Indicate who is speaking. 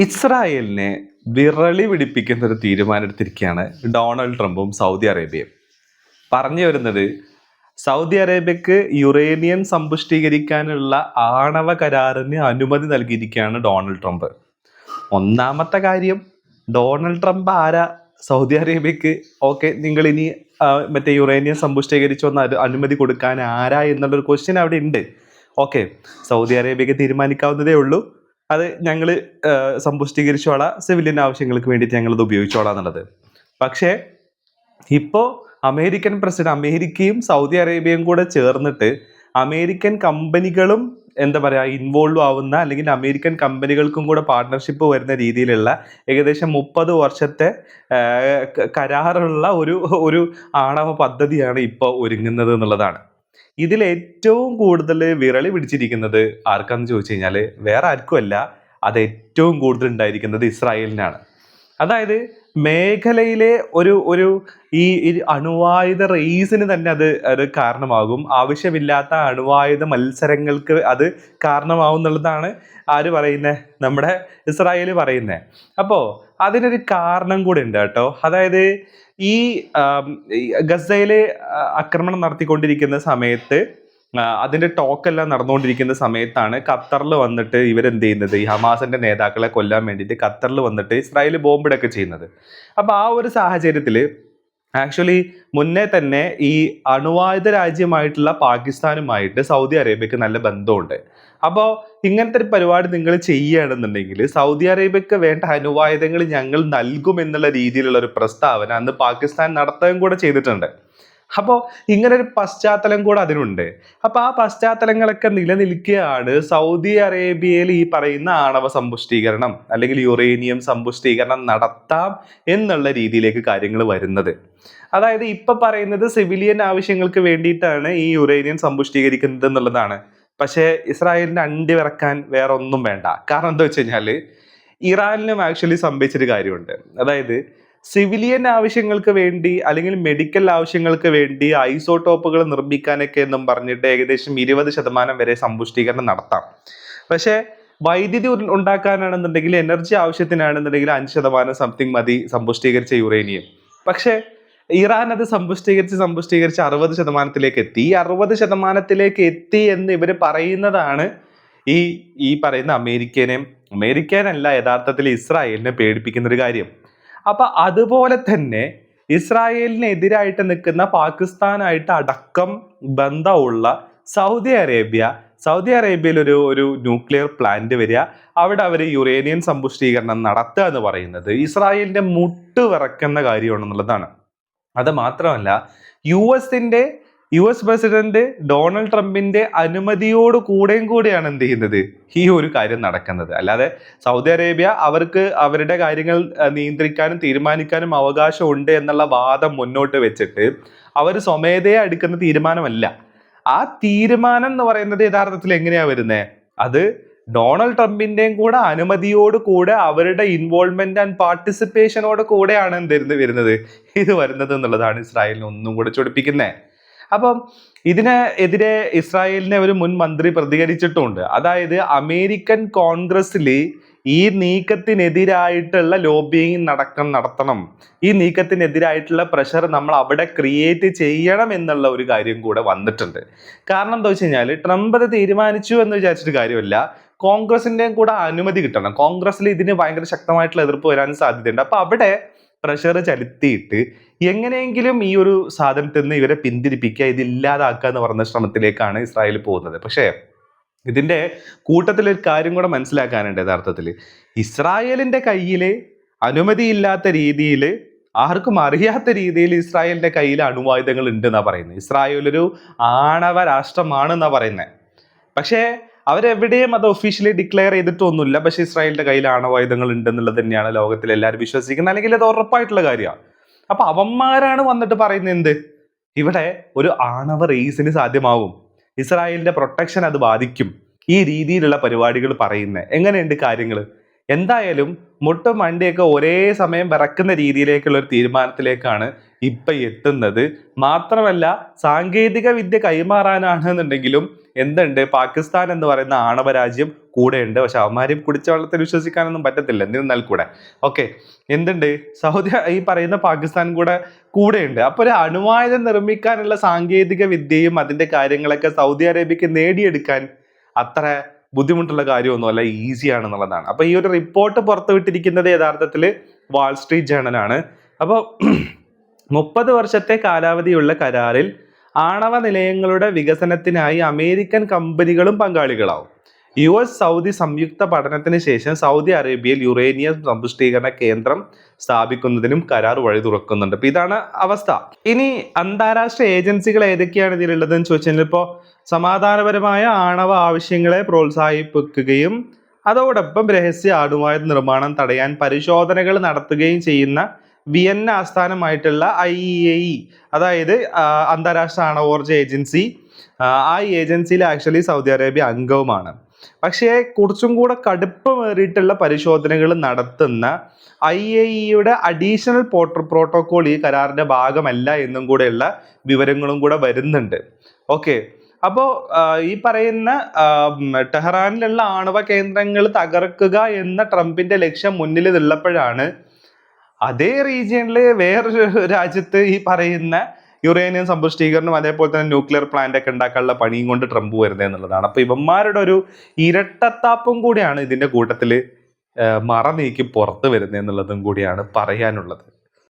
Speaker 1: ഇസ്രായേലിനെ വിറളി പിടിപ്പിക്കുന്ന ഒരു തീരുമാനം എടുത്തിരിക്കുകയാണ് ഡൊണാൾഡ് ട്രംപും സൗദി അറേബ്യയും. പറഞ്ഞു വരുന്നത്, സൗദി അറേബ്യക്ക് യുറേനിയം സമ്പുഷ്ടീകരിക്കാനുള്ള ആണവ കരാറിന് അനുമതി നൽകിയിരിക്കുകയാണ് ഡൊണാൾഡ് ട്രംപ്. ഒന്നാമത്തെ കാര്യം, ഡൊണാൾഡ് ട്രംപ് ആരാ സൗദി അറേബ്യക്ക് ഓക്കെ നിങ്ങൾ ഇനി മറ്റേ യുറേനിയം സമ്പുഷ്ടീകരിച്ചൊന്ന് അനുമതി കൊടുക്കാൻ ആരാ എന്നുള്ളൊരു ക്വസ്റ്റ്യൻ അവിടെ ഉണ്ട്. ഓക്കെ, സൗദി അറേബ്യക്ക് തീരുമാനിക്കാവുന്നതേ ഉള്ളൂ, അത് ഞങ്ങൾ സമ്പുഷ്ടീകരിച്ചോളാം, സിവിലിയൻ ആവശ്യങ്ങൾക്ക് വേണ്ടിയിട്ട് ഞങ്ങളത് ഉപയോഗിച്ചോളാം എന്നുള്ളത്. പക്ഷേ ഇപ്പോൾ അമേരിക്കയും സൗദി അറേബ്യയും കൂടെ ചേർന്നിട്ട് അമേരിക്കൻ കമ്പനികളും എന്താ പറയുക ഇൻവോൾവ് ആവുന്ന, അല്ലെങ്കിൽ അമേരിക്കൻ കമ്പനികൾക്കും കൂടെ പാർട്ട്ണർഷിപ്പ് വരുന്ന രീതിയിലുള്ള ഏകദേശം 30 വർഷത്തെ കരാറുള്ള ഒരു ഒരു ആണവ പദ്ധതിയാണ് ഇപ്പോൾ ഒരുങ്ങുന്നത് എന്നുള്ളതാണ്. ഇതിൽ ഏറ്റവും കൂടുതൽ വിരളി പിടിച്ചിരിക്കുന്നത് ആർക്കാന്ന് ചോദിച്ചു കഴിഞ്ഞാൽ വേറെ ആർക്കുമല്ല, അത് ഏറ്റവും കൂടുതൽ ഉണ്ടായിരിക്കുന്നത് ഇസ്രായേലിനാണ്. അതായത് മേഖലയിലെ ഒരു ഒരു ഈ അണുവായുധ റേസിന് തന്നെ അത് കാരണമാകും. ആവശ്യമില്ലാത്ത അണുവായുധ മത്സരങ്ങൾക്ക് അത് കാരണമാവും എന്നുള്ളതാണ് ആര് പറയുന്നത്, നമ്മുടെ ഇസ്രായേൽ പറയുന്നത്. അപ്പോൾ അതിനൊരു കാരണം കൂടെ ഉണ്ട് കേട്ടോ. അതായത് ഈ ഗസയിലെ ആക്രമണം നടത്തിക്കൊണ്ടിരിക്കുന്ന സമയത്ത്, അതിന്റെ ടോക്കെല്ലാം നടന്നുകൊണ്ടിരിക്കുന്ന സമയത്താണ് ഖത്തറിൽ വന്നിട്ട് ഇവരെന്ത് ചെയ്യുന്നത്, ഈ ഹമാസിന്റെ നേതാക്കളെ കൊല്ലാൻ വേണ്ടിയിട്ട് ഖത്തറിൽ വന്നിട്ട് ഇസ്രായേൽ ബോംബിടൊക്കെ ചെയ്യുന്നത്. അപ്പൊ ആ ഒരു സാഹചര്യത്തിൽ ആക്ച്വലി മുന്നേ തന്നെ ഈ അണുവായുധ രാജ്യമായിട്ടുള്ള പാകിസ്ഥാനുമായിട്ട് സൗദി അറേബ്യക്ക് നല്ല ബന്ധമുണ്ട്. അപ്പോൾ ഇങ്ങനത്തെ ഒരു പരിപാടി നിങ്ങൾ ചെയ്യുകയാണെന്നുണ്ടെങ്കിൽ സൗദി അറേബ്യക്ക് വേണ്ട അണുവായുധങ്ങൾ ഞങ്ങൾ നൽകുമെന്നുള്ള രീതിയിലുള്ള ഒരു പ്രസ്താവന അന്ന് പാകിസ്ഥാൻ നടത്തുകയും കൂടെ ചെയ്തിട്ടുണ്ട്. അപ്പോൾ ഇങ്ങനെ ഒരു പശ്ചാത്തലം കൂടെ അതിനുണ്ട്. അപ്പൊ ആ പശ്ചാത്തലങ്ങളൊക്കെ നിലനിൽക്കുകയാണ് സൗദി അറേബ്യയിൽ ഈ പറയുന്ന ആണവ സമ്പുഷ്ടീകരണം അല്ലെങ്കിൽ യുറേനിയം സമ്പുഷ്ടീകരണം നടത്താം എന്നുള്ള രീതിയിലേക്ക് കാര്യങ്ങൾ വരുന്നത്. അതായത് ഇപ്പൊ പറയുന്നത് സിവിലിയൻ ആവശ്യങ്ങൾക്ക് വേണ്ടിയിട്ടാണ് ഈ യുറേനിയം സമ്പുഷ്ടീകരിക്കുന്നത് എന്നുള്ളതാണ്. പക്ഷേ ഇസ്രായേലിന്റെ അണ്ടി വിറക്കാൻ വേറെ ഒന്നും വേണ്ട. കാരണം എന്താ വെച്ച് കഴിഞ്ഞാല് ഇറാനിലും ആക്ച്വലി സംഭവിച്ചൊരു കാര്യമുണ്ട്. അതായത് സിവിലിയൻ ആവശ്യങ്ങൾക്ക് വേണ്ടി അല്ലെങ്കിൽ മെഡിക്കൽ ആവശ്യങ്ങൾക്ക് വേണ്ടി ഐസോടോപ്പുകൾ നിർമ്മിക്കാനൊക്കെ എന്നും പറഞ്ഞിട്ട് ഏകദേശം 20% വരെ സമ്പുഷ്ടീകരണം നടത്താം. പക്ഷേ വൈദ്യുതി ഉണ്ടാക്കാനാണെന്നുണ്ടെങ്കിൽ, എനർജി ആവശ്യത്തിനാണെന്നുണ്ടെങ്കിൽ 5% സംതിങ് മതി സമ്പുഷ്ടീകരിച്ച യുറേനിയം. പക്ഷേ ഇറാൻ അത് സമ്പുഷ്ടീകരിച്ച് 60%-ത്തിലേക്ക് എത്തി. ഈ 60%-ത്തിലേക്ക് എത്തി എന്ന് ഇവർ പറയുന്നതാണ് ഈ പറയുന്ന അമേരിക്കനല്ല യഥാർത്ഥത്തിൽ ഇസ്രായേലിനെ പേടിപ്പിക്കുന്ന ഒരു കാര്യം. അപ്പൊ അതുപോലെ തന്നെ ഇസ്രായേലിനെതിരായിട്ട് നിൽക്കുന്ന പാകിസ്ഥാനായിട്ട് അടക്കം ബന്ധമുള്ള സൗദി അറേബ്യയിൽ ഒരു ന്യൂക്ലിയർ പ്ലാന്റ് വരിക, അവിടെ അവർ യുറേനിയം സമ്പുഷ്ടീകരണം നടത്തുക എന്ന് പറയുന്നത് ഇസ്രായേലിന്റെ മുട്ട് വിറക്കുന്ന കാര്യമാണെന്നുള്ളതാണ്. അത് മാത്രമല്ല, യു എസ് പ്രസിഡന്റ് ഡൊണാൾഡ് ട്രംപിന്റെ അനുമതിയോട് കൂടെയാണ് എന്ത് ചെയ്യുന്നത്, ഈ ഒരു കാര്യം നടക്കുന്നത്. അല്ലാതെ സൗദി അറേബ്യ അവർക്ക് അവരുടെ കാര്യങ്ങൾ നിയന്ത്രിക്കാനും തീരുമാനിക്കാനും അവകാശമുണ്ട് എന്നുള്ള വാദം മുന്നോട്ട് വെച്ചിട്ട് അവർ സ്വമേധയാ എടുക്കുന്ന തീരുമാനമല്ല. ആ തീരുമാനം എന്ന് പറയുന്നത് യഥാർത്ഥത്തിൽ എങ്ങനെയാ വരുന്നത്, അത് ഡൊണാൾഡ് ട്രംപിന്റെയും കൂടെ അനുമതിയോട് കൂടെ അവരുടെ ഇൻവോൾവ്മെന്റ് ആൻഡ് പാർട്ടിസിപ്പേഷനോട് കൂടെയാണ് വരുന്നത് എന്നുള്ളതാണ് ഇസ്രായേലിനെ ഒന്നും കൂടെ ചൊടിപ്പിക്കുന്നത്. അപ്പം ഇതിനെതിരെ ഇസ്രായേലിനെ ഒരു മുൻ മന്ത്രി പ്രതികരിച്ചിട്ടുണ്ട്. അതായത് അമേരിക്കൻ കോൺഗ്രസ്സിൽ ഈ നീക്കത്തിനെതിരായിട്ടുള്ള ലോബിയിങ് നടത്തണം, ഈ നീക്കത്തിനെതിരായിട്ടുള്ള പ്രഷർ നമ്മൾ അവിടെ ക്രിയേറ്റ് ചെയ്യണം എന്നുള്ള ഒരു കാര്യം കൂടെ വന്നിട്ടുണ്ട്. കാരണം എന്താ വെച്ച് കഴിഞ്ഞാൽ ട്രംപ് അത് തീരുമാനിച്ചു എന്ന് വിചാരിച്ചിട്ട് കാര്യമില്ല, കോൺഗ്രസിന്റെയും കൂടെ അനുമതി കിട്ടണം. കോൺഗ്രസ്സിൽ ഇതിന് ഭയങ്കര ശക്തമായിട്ടുള്ള എതിർപ്പ് വരാൻ സാധ്യതയുണ്ട്. അപ്പൊ അവിടെ പ്രഷർ ചെലുത്തിയിട്ട് എങ്ങനെയെങ്കിലും ഈ ഒരു സാധനത്തിൽ നിന്ന് ഇവരെ പിന്തിരിപ്പിക്കുക, ഇതില്ലാതാക്കുക എന്ന് പറഞ്ഞ ശ്രമത്തിലേക്കാണ് ഇസ്രായേൽ പോകുന്നത്. പക്ഷേ ഇതിന്റെ കൂട്ടത്തിൽ ഒരു കാര്യം കൂടെ മനസ്സിലാക്കാനുണ്ട്. യഥാർത്ഥത്തിൽ ഇസ്രായേലിന്റെ കയ്യിൽ അനുമതിയില്ലാത്ത രീതിയിൽ, ആർക്കും അറിയാത്ത രീതിയിൽ ഇസ്രായേലിന്റെ കയ്യിൽ അണുവായുധങ്ങൾ ഉണ്ട് എന്നാ പറയുന്നത്. ഇസ്രായേൽ ഒരു ആണവ രാഷ്ട്രമാണെന്നാ പറയുന്നത്. പക്ഷേ അവരെവിടെയും അത് ഒഫീഷ്യലി ഡിക്ലെയർ ചെയ്തിട്ടൊന്നുമില്ല. പക്ഷേ ഇസ്രായേലിന്റെ കയ്യിൽ ആണവായുധങ്ങൾ ഉണ്ടെന്നുള്ളത് തന്നെയാണ് ലോകത്തിൽ എല്ലാവരും വിശ്വസിക്കുന്നത്, അല്ലെങ്കിൽ അത് ഉറപ്പായിട്ടുള്ള കാര്യമാണ്. അപ്പൊ അവന്മാരാണ് വന്നിട്ട് പറയുന്നത് എന്ത്, ഇവിടെ ഒരു ആണവ റേസിന് സാധ്യമാവും, ഇസ്രായേലിന്റെ പ്രൊട്ടക്ഷൻ അത് ബാധിക്കും, ഈ രീതിയിലുള്ള പരിപാടികൾ പറയുന്നത്. എങ്ങനെയുണ്ട് കാര്യങ്ങൾ? എന്തായാലും മുട്ടും മണ്ടിയൊക്കെ ഒരേ സമയം വിറക്കുന്ന രീതിയിലേക്കുള്ള ഒരു തീരുമാനത്തിലേക്കാണ് ഇപ്പൊ എത്തുന്നത്. മാത്രമല്ല സാങ്കേതിക വിദ്യ കൈമാറാനാണെന്നുണ്ടെങ്കിലും എന്തുണ്ട്, പാകിസ്ഥാൻ എന്ന് പറയുന്ന ആണവ രാജ്യം കൂടെയുണ്ട്. പക്ഷെ അവന്മാരും കുടിച്ച വെള്ളത്തിൽ വിശ്വസിക്കാനൊന്നും പറ്റത്തില്ല, എന്നിരുന്നാൽ കൂടെ ഓക്കെ എന്തുണ്ട്, സൗദി ഈ പറയുന്ന പാകിസ്ഥാൻ കൂടെയുണ്ട്. അപ്പൊ ഒരു അണുവായുധം നിർമ്മിക്കാനുള്ള സാങ്കേതിക വിദ്യയും അതിന്റെ കാര്യങ്ങളൊക്കെ സൗദി അറേബ്യക്ക് നേടിയെടുക്കാൻ അത്ര ബുദ്ധിമുട്ടുള്ള കാര്യമൊന്നുമല്ല, ഈസിയാണെന്നുള്ളതാണ്. അപ്പൊ ഈ ഒരു റിപ്പോർട്ട് പുറത്തുവിട്ടിരിക്കുന്നത് യഥാർത്ഥത്തിൽ വാൾ സ്ട്രീറ്റ് ജേണലാണ്. അപ്പോൾ 30 വർഷത്തെ കാലാവധിയുള്ള കരാറിൽ ആണവ നിലയങ്ങളുടെ വികസനത്തിനായി അമേരിക്കൻ കമ്പനികളും പങ്കാളികളാവും. US സൗദി സംയുക്ത പഠനത്തിന് ശേഷം സൗദി അറേബ്യയിൽ യുറേനിയം സമ്പുഷ്ടീകരണ കേന്ദ്രം സ്ഥാപിക്കുന്നതിനും കരാർ വഴി തുറക്കുന്നുണ്ട്. അപ്പൊ ഇതാണ് അവസ്ഥ. ഇനി അന്താരാഷ്ട്ര ഏജൻസികൾ ഏതൊക്കെയാണ് ഇതിലുള്ളതെന്ന് ചോദിച്ചാൽ, ഇപ്പോൾ സമാധാനപരമായ ആണവ ആവശ്യങ്ങളെ പ്രോത്സാഹിപ്പിക്കുകയും അതോടൊപ്പം രഹസ്യ ആണവായുധ നിർമ്മാണം തടയാൻ പരിശോധനകൾ നടത്തുകയും ചെയ്യുന്ന വിയന്ന ആസ്ഥാനമായിട്ടുള്ള IAEA, അതായത് അന്താരാഷ്ട്ര ആണവോർജ ഏജൻസി, ആ ഏജൻസിയിൽ ആക്ച്വലി സൗദി അറേബ്യ അംഗവുമാണ്. പക്ഷേ കുറച്ചും കൂടെ കടുപ്പമേറിയിട്ടുള്ള പരിശോധനകൾ നടത്തുന്ന IAEAയുടെ അഡീഷണൽ പ്രോട്ടോകോൾ ഈ കരാറിന്റെ ഭാഗമല്ല എന്നും കൂടെയുള്ള വിവരങ്ങളും കൂടെ വരുന്നുണ്ട്. ഓക്കെ, അപ്പോൾ ഈ പറയുന്ന ടെഹ്റാനിലുള്ള ആണവ കേന്ദ്രങ്ങൾ തകർക്കുക എന്ന ട്രംപിന്റെ ലക്ഷ്യം മുന്നിൽ നിന്നുള്ളപ്പോഴാണ് അതേ റീജിയനിൽ വേറൊരു രാജ്യത്ത് ഈ പറയുന്ന യുറേനിയം സമ്പുഷ്ടീകരണം അതേപോലെ തന്നെ ന്യൂക്ലിയർ പ്ലാന്റ് ഒക്കെ ഉണ്ടാക്കാനുള്ള പണിയും കൊണ്ട് ട്രംപ് വരുന്നത് എന്നുള്ളതാണ്. അപ്പൊ ഇവന്മാരുടെ ഒരു ഇരട്ടത്താപ്പും കൂടിയാണ് ഇതിന്റെ കൂട്ടത്തിൽ മറ നീക്കി പുറത്ത് വരുന്നത് എന്നുള്ളതും കൂടിയാണ് പറയാനുള്ളത്.